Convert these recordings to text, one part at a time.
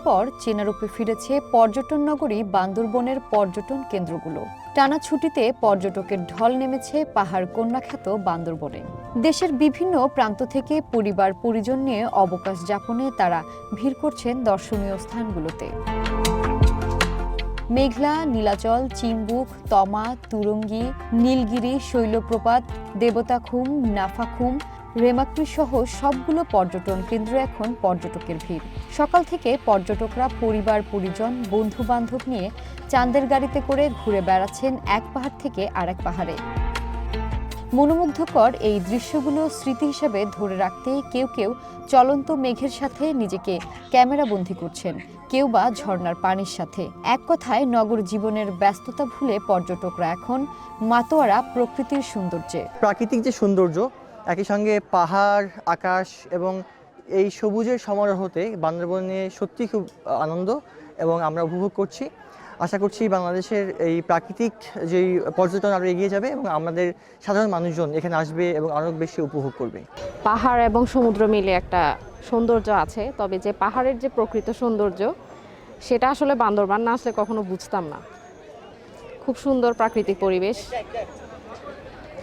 পর চেনা রূপে ফিরেছে পর্যটন নগরী বান্দরবনের পর্যটন কেন্দ্রগুলো। টানা ছুটিতে পর্যটকের ঢল নেমেছে পাহাড় কন্যা খ্যাত বান্দরবনে। দেশের বিভিন্ন প্রান্ত থেকে পরিবার পরিজন নিয়ে অবকাশ যাপনে তারা ভিড় করছেন দর্শনীয় স্থানগুলোতে। মেঘলা, নীলাচল, চিম্বুক, তমা, তুরঙ্গী, নীলগিরি, শৈলপ্রপাত, দেবতাখুম, নাফাখুম, রেমাক্রি সহ সবগুলো পর্যটন কেন্দ্রে এখন পর্যটকের ভিড়। সকাল থেকে পর্যটকরা পরিবার পরিজন বন্ধু বান্ধব নিয়ে চাঁদের গাড়িতে করে ঘুরে বেড়াচ্ছেন এক পাহাড় থেকে আরেক পাহাড়ে। মনোমুগ্ধকর এই দৃশ্যগুলো স্মৃতি হিসেবে ধরে রাখতে কেউ কেউ চলন্ত মেঘের সাথে নিজেকে ক্যামেরাবন্দী করছেন, কেউ বা ঝর্ণার পানির সাথে। এক কথায় নগর জীবনের ব্যস্ততা ভুলে পর্যটকরা এখন মাতোয়ারা প্রকৃতির সৌন্দর্যে। প্রাকৃতিক যে সৌন্দর্য, একই সঙ্গে পাহাড়, আকাশ এবং এই সবুজের সমারোহতে বান্দরবনে সত্যি খুব আনন্দ এবং আমরা উপভোগ করছি। আশা করছি বাংলাদেশের এই প্রাকৃতিক যেই পর্যটন আরও এগিয়ে যাবে এবং আমাদের সাধারণ মানুষজন এখানে আসবে এবং আরও বেশি উপভোগ করবে। পাহাড় এবং সমুদ্র মিলে একটা সৌন্দর্য আছে, তবে যে পাহাড়ের যে প্রকৃত সৌন্দর্য সেটা আসলে বান্দরবান না আসলে কখনো বুঝতাম না। খুব সুন্দর প্রাকৃতিক পরিবেশ,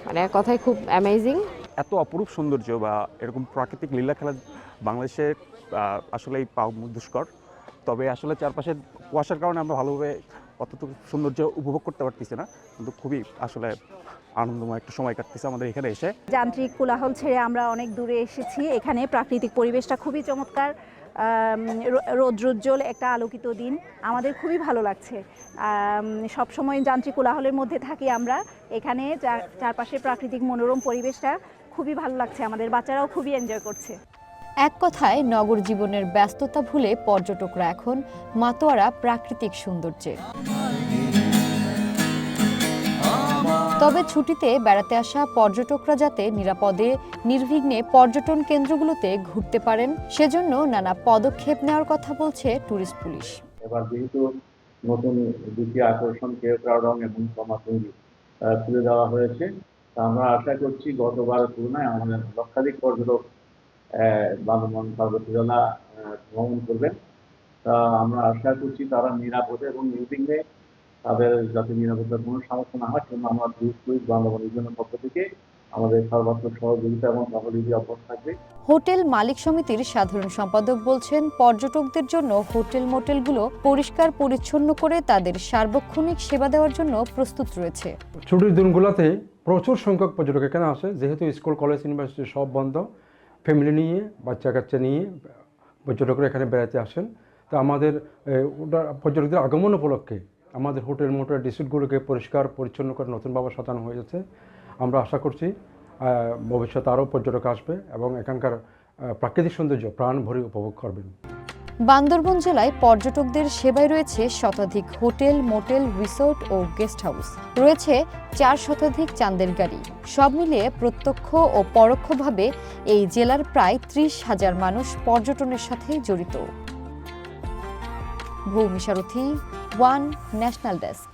মানে এক কথায় খুব অ্যামেজিং। এত অপরূপ সৌন্দর্য বা এরকম প্রাকৃতিক লীলা খেলা বাংলাদেশে আসলেই পাওয়া দুষ্কর। তবে আসলে চারপাশে কুয়াশার কারণে আমরা ভালোভাবে অতটুকু সৌন্দর্য উপভোগ করতে পারতেছি না, কিন্তু খুবই আসলে আনন্দময় একটা সময় কাটতেছে আমাদের এখানে এসে। যান্ত্রিক কোলাহল ছেড়ে আমরা অনেক দূরে এসেছি। এখানে প্রাকৃতিক পরিবেশটা খুবই চমৎকার, রৌদ্রোজ্জ্বল একটা আলোকিত দিন, আমাদের খুবই ভালো লাগছে। সবসময় যান্ত্রিক কোলাহলের মধ্যে থাকি আমরা, এখানে চারপাশে প্রাকৃতিক মনোরম পরিবেশটা খুবই ভালো লাগছে, আমাদের বাচ্চারাও খুবই এনজয় করছে। এক কথায় নগর জীবনের ব্যস্ততা ভুলে পর্যটকরা এখন মাতোয়ারা প্রাকৃতিক সৌন্দর্যে। তবে ছুটিতে বেড়াতে আসা পর্যটকরা যাতে নিরাপদে নির্বিঘ্নে পর্যটন কেন্দ্রগুলোতে ঘুরতে পারেন, সেজন্য নানা পদক্ষেপ নেওয়ার কথা বলছে ট্যুরিস্ট পুলিশ। এবার যেহেতু নতুন দ্বিতীয় আকর্ষণ কেওক্রাডং এবং তমাতুঙ্গি খুলে দেওয়া হয়েছে, আমরা আশা করছি গতবার তুলনায় আমাদের লক্ষাধিক পর্যটক বান্দরবান পার্বত্য জেলা ভ্রমণ করবেন। তা আমরা আশা করছি তারা নিরাপদে এবং নির্বিঘ্নে, তাদের যাতে নিরাপত্তার কোনো সমস্যা না হয় সেজন্য আমরা ট্যুরিস্ট বান্দরবান ইউনিয়নের পক্ষ থেকে আমাদের সর্বাত্মক সহযোগিতা এবং সহযোগী অব্যাহত থাকবে। হোটেল মালিক সমিতির সাধারণ সম্পাদক বলছেন, পর্যটকদের জন্য হোটেল মোটেলগুলো পরিষ্কার পরিচ্ছন্ন করে তাদের সার্বক্ষণিক সেবা দেওয়ার জন্য প্রস্তুত রয়েছে। ছুটির দিনগুলোতে প্রচুর সংখ্যক পর্যটক এখানে আসে, যেহেতু স্কুল কলেজ ইউনিভার্সিটি সব বন্ধ। ফ্যামিলি নিয়ে বাচ্চা কাচ্চা নিয়ে পর্যটকরা এখানে বেড়াতে আসেন। তো আমাদের পর্যটকদের আগমন উপলক্ষে আমাদের হোটেল মোটেল রিসোর্টগুলোকে পরিষ্কার পরিচ্ছন্ন করে নতুনভাবে সাজানো হয়েছে। আমরা আশা করছি ভবিষ্যতে আরও পর্যটক আসবে এবং এখানকার প্রাকৃতিক সৌন্দর্য প্রাণ ভরে উপভোগ করবেন। বান্দরবন জেলায় পর্যটকদের সেবায় রয়েছে শতাধিক হোটেল, মোটেল, রিসোর্ট ও গেস্ট হাউস। রয়েছে 4 শতাধিক চাঁদের গাড়ি। সব মিলিয়ে প্রত্যক্ষ ও পরোক্ষভাবে এই জেলার প্রায় 30,000 মানুষ পর্যটনের সাথে জড়িত। ভূমি সারথী, ওয়ান ন্যাশনাল ডেস্ক।